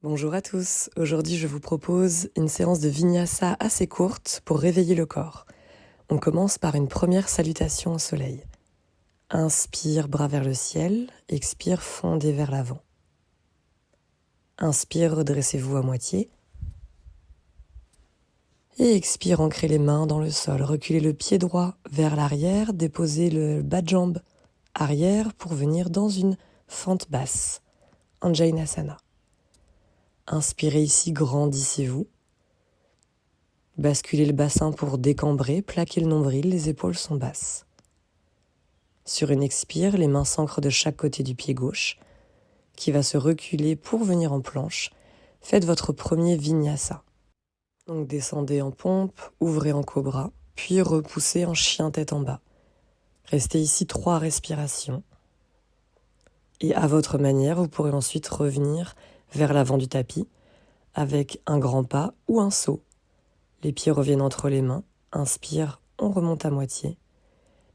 Bonjour à tous, aujourd'hui je vous propose une séance de Vinyasa assez courte pour réveiller le corps. On commence par une première salutation au soleil. Inspire, bras vers le ciel, expire, fondez vers l'avant. Inspire, redressez-vous à moitié. Et expire, ancrez les mains dans le sol, reculez le pied droit vers l'arrière, déposez le bas de jambe arrière pour venir dans une fente basse, Anjaneyasana. Inspirez ici, grandissez-vous. Basculez le bassin pour décambrer, plaquez le nombril, les épaules sont basses. Sur une expire, les mains s'ancrent de chaque côté du pied gauche, qui va se reculer pour venir en planche. Faites votre premier vinyasa. Donc descendez en pompe, ouvrez en cobra, puis repoussez en chien tête en bas. Restez ici 3 respirations. Et à votre manière, vous pourrez ensuite revenir vers l'avant du tapis avec un grand pas ou un saut. Les pieds reviennent entre les mains. Inspire, on remonte à moitié.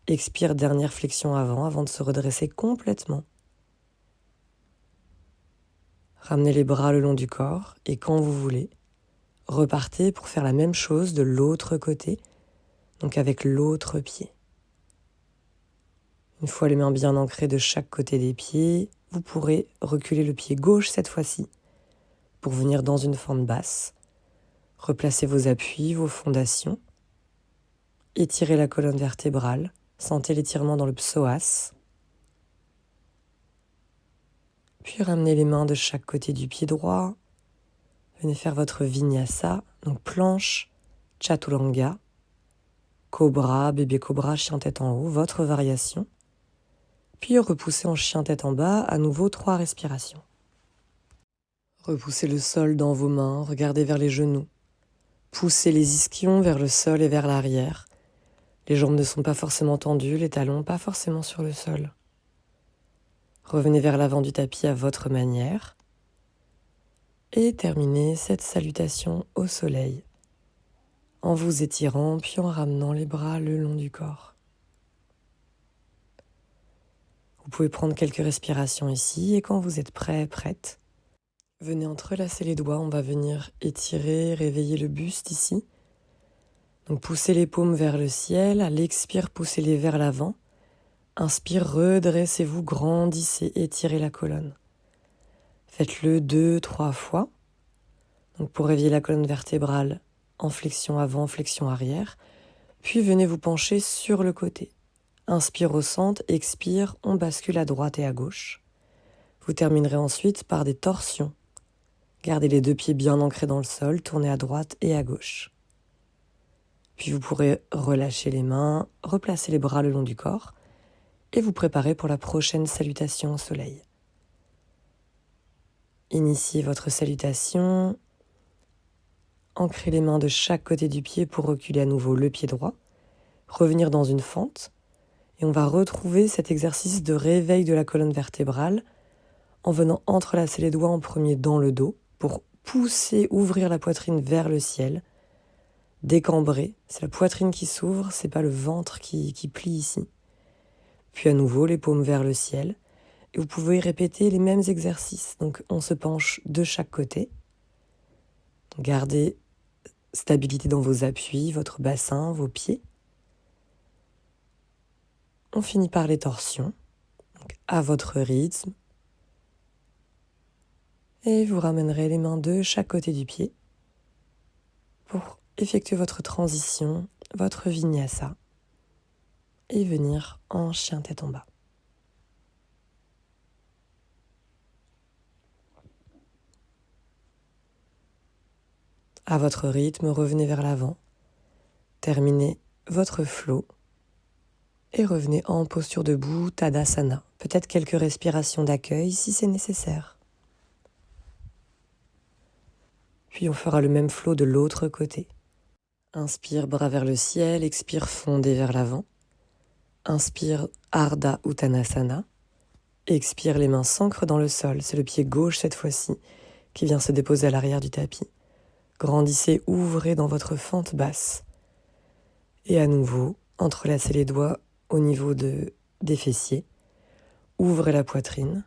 Expire, dernière flexion avant de se redresser complètement. Ramenez les bras le long du corps et quand vous voulez, repartez pour faire la même chose de l'autre côté, donc avec l'autre pied. Une fois les mains bien ancrées de chaque côté des pieds, vous pourrez reculer le pied gauche cette fois-ci pour venir dans une fente basse. Replacez vos appuis, vos fondations. Étirez la colonne vertébrale. Sentez l'étirement dans le psoas. Puis ramenez les mains de chaque côté du pied droit. Venez faire votre vinyasa, donc planche, chaturanga, cobra, bébé cobra, chien tête en haut, votre variation. Puis repoussez en chien tête en bas, à nouveau 3 respirations. Repoussez le sol dans vos mains, regardez vers les genoux. Poussez les ischions vers le sol et vers l'arrière. Les jambes ne sont pas forcément tendues, les talons pas forcément sur le sol. Revenez vers l'avant du tapis à votre manière. Et terminez cette salutation au soleil en vous étirant puis en ramenant les bras le long du corps. Vous pouvez prendre quelques respirations ici et quand vous êtes prêt, prête, venez entrelacer les doigts, on va venir étirer, réveiller le buste ici. Donc poussez les paumes vers le ciel, à l'expire, poussez-les vers l'avant. Inspire, redressez-vous, grandissez, étirez la colonne. Faites-le 2-3 fois. Donc pour réveiller la colonne vertébrale, en flexion avant, flexion arrière. Puis venez vous pencher sur le côté. Inspire au centre, expire, on bascule à droite et à gauche. Vous terminerez ensuite par des torsions. Gardez les 2 pieds bien ancrés dans le sol, tournez à droite et à gauche. Puis vous pourrez relâcher les mains, replacer les bras le long du corps et vous préparer pour la prochaine salutation au soleil. Initiez votre salutation. Ancrez les mains de chaque côté du pied pour reculer à nouveau le pied droit. Revenir dans une fente. Et on va retrouver cet exercice de réveil de la colonne vertébrale en venant entrelacer les doigts en premier dans le dos pour pousser, ouvrir la poitrine vers le ciel. Décambrer, c'est la poitrine qui s'ouvre, c'est pas le ventre qui plie ici. Puis à nouveau, les paumes vers le ciel. Et vous pouvez répéter les mêmes exercices. Donc on se penche de chaque côté. Gardez stabilité dans vos appuis, votre bassin, vos pieds. On finit par les torsions, donc à votre rythme. Et vous ramènerez les mains de chaque côté du pied pour effectuer votre transition, votre vinyasa, et venir en chien tête en bas. À votre rythme, revenez vers l'avant, terminez votre flow et revenez en posture debout, Tadasana. Peut-être quelques respirations d'accueil si c'est nécessaire. Puis on fera le même flow de l'autre côté. Inspire, bras vers le ciel, expire, fondez vers l'avant. Inspire, Ardha Uttanasana. Expire, les mains s'ancrent dans le sol. C'est le pied gauche cette fois-ci qui vient se déposer à l'arrière du tapis. Grandissez, ouvrez dans votre fente basse. Et à nouveau, entrelacez les doigts au niveau des fessiers. Ouvrez la poitrine.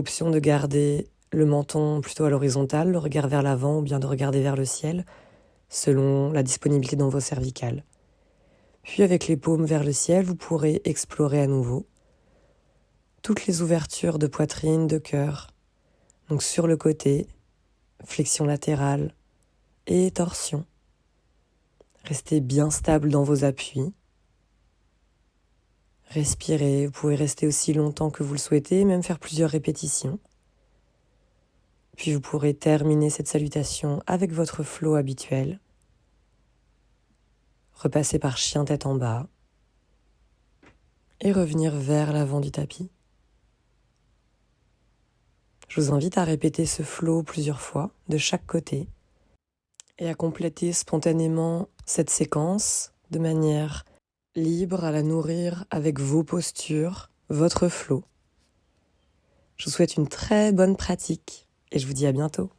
Option de garder le menton plutôt à l'horizontale, le regard vers l'avant ou bien de regarder vers le ciel, selon la disponibilité dans vos cervicales. Puis avec les paumes vers le ciel, vous pourrez explorer à nouveau toutes les ouvertures de poitrine, de cœur. Donc sur le côté, flexion latérale et torsion. Restez bien stable dans vos appuis. Respirez, vous pouvez rester aussi longtemps que vous le souhaitez, même faire plusieurs répétitions. Puis vous pourrez terminer cette salutation avec votre flow habituel. Repasser par chien tête en bas et revenir vers l'avant du tapis. Je vous invite à répéter ce flow plusieurs fois de chaque côté et à compléter spontanément cette séquence de manière libre, à la nourrir avec vos postures, votre flow. Je vous souhaite une très bonne pratique et je vous dis à bientôt.